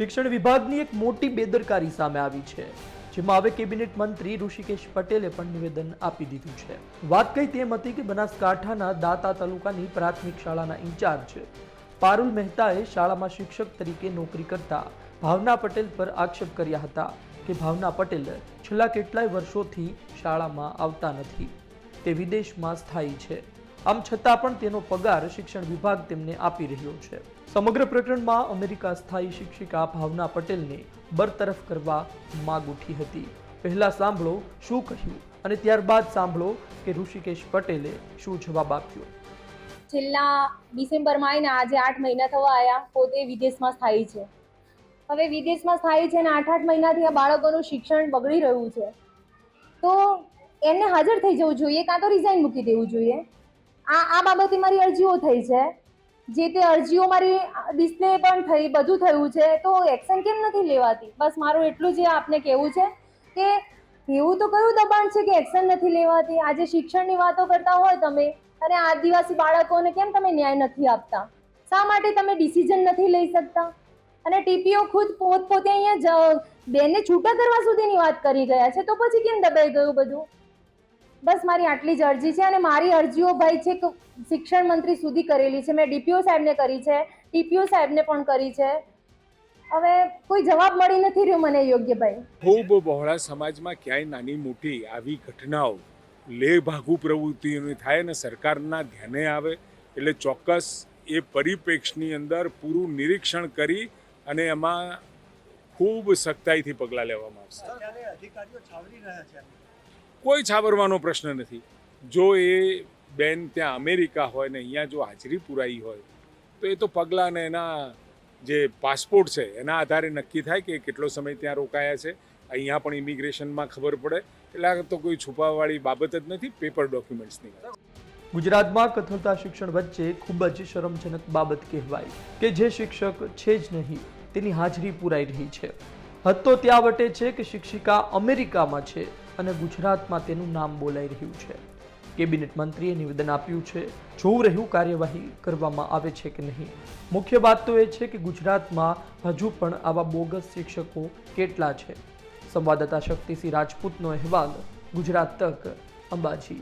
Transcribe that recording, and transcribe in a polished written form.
શિક્ષણ વિભાગની એક મોટી બેદરકારી સામે આવી છે, જેમાં હવે કેબિનેટ મંત્રી ઋષિકેશ પટેલે પણ નિવેદન આપી દીધું છે। વાત કઈ તેમ હતી કે બનાસકાંઠાના દાતા તાલુકાની પ્રાથમિક શાળાના ઇન્ચાર્જ પારુલ મહેતાએ શાળામાં શિક્ષક તરીકે નોકરી કરતા ભાવના પટેલ પર આક્ષેપ કર્યા હતા કે ભાવના પટેલ છેલ્લા કેટલાય વર્ષોથી શાળામાં આવતા નથી, તે વિદેશમાં સ્થાયી છે, આમ છતાં પણ તેનો પગાર શિક્ષણ વિભાગ તેમને આપી રહ્યો છે। સમગ્ર પ્રકરણમાં અમેરિકા સ્થાયી શિક્ષિકા ભાવના પટેલને બરતરફ કરવા માંગ ઉઠી હતી। પહેલા સાંભળો શું કહ્યું અને ત્યારબાદ સાંભળો કે ઋષિકેશ પટેલે શું જવાબ આપ્યો। છેલ્લા ડિસેમ્બરમાં આવીને આજે 8 મહિના થવા આવ્યા, પોતે વિદેશમાં સ્થાયી છે। હવે વિદેશમાં સ્થાયી છે અને 8 મહિનાથી આ બાળકોનું શિક્ષણ બગડી રહ્યું છે, તો એમને હાજર થઈ જવું જોઈએ, કાં તો રિઝાઇન મૂકી દેવું જોઈએ। આ બાબતે મારી અરજીઓ થઈ છે, જે તે અરજીઓ મારી ડિસ્પ્લે પણ થઈ, બધું થયું છે, તો એક્શન કેમ નથી લેવાતી? બસ મારું એટલું જ આપને કહેવું છે કે એવું તો કયું દબાણ છે કે એક્શન નથી લેવાતી? આજે શિક્ષણની વાતો કરતા હોય તમે અને આદિવાસી બાળકોને કેમ તમે ન્યાય નથી આપતા? શા માટે તમે ડિસિઝન નથી લઈ શકતા? અને ટીપીઓ ખુદ પોતે અહીંયા બેનને છૂટા કરવા સુધીની વાત કરી ગયા છે, તો પછી કેમ દબાઈ ગયું બધું? બસ મારી આટલી જ અરજી છે અને મારી અરજીઓ ભાઈ છે કે શિક્ષણ મંત્રી સુધી કરેલી છે, મેં ડીપીઓ સાહેબને કરી છે, ટીપીઓ સાહેબને પણ કરી છે, હવે કોઈ જવાબ મળી નથી રહ્યો મને યોગ્ય ભાઈ। ખૂબ બહોળા સમાજમાં ક્યાંય નાની મોટી આવી ઘટનાઓ લેભાગુ પ્રવૃત્તિઓની થાય ને સરકારના ધ્યાને આવે એટલે ચોક્કસ એ પરિપ્રેક્ષની અંદર પૂરું નિરીક્ષણ કરી અને એમાં ખૂબ સખ્તાઈથી પગલાં લેવામાં આવશે। કોઈ છાવરવાનો પ્રશ્ન નથી। જો એ બેન ત્યાં અમેરિકા હોય ને અહીંયા જો હાજરી પુરાઈ હોય તો એ તો પગલાં ને એના જે પાસપોર્ટ છે એના આધારે નક્કી થાય કે કેટલો સમય ત્યાં રોકાયા છે। અહીંયા પણ ઇમિગ્રેશનમાં ખબર પડે, એટલે આ તો કોઈ છુપાવવાળી બાબત જ નથી, પેપર ડોક્યુમેન્ટ્સની। ગુજરાતમાં કથળતા શિક્ષણ વચ્ચે ખૂબ જ શરમજનક બાબત કહેવાય કે જે શિક્ષક છે જ નહીં તેની હાજરી પુરાઈ રહી છે। હદ તો ત્યાં વટે છે કે શિક્ષિકા અમેરિકામાં છે અને ગુજરાતમાં તેનું નામ બોલાઈ રહ્યું છે। કેબિનેટ મંત્રીએ નિવેદન આપ્યું છે, જોવું રહ્યું કાર્યવાહી કરવામાં આવે છે કે નહીં। મુખ્ય વાત તો એ છે કે ગુજરાતમાં હજુ પણ આવા બોગસ શિક્ષકો કેટલા છે। સંવાદદાતા શક્તિસિંહ રાજપૂતનો અહેવાલ, ગુજરાત તક, અંબાજી।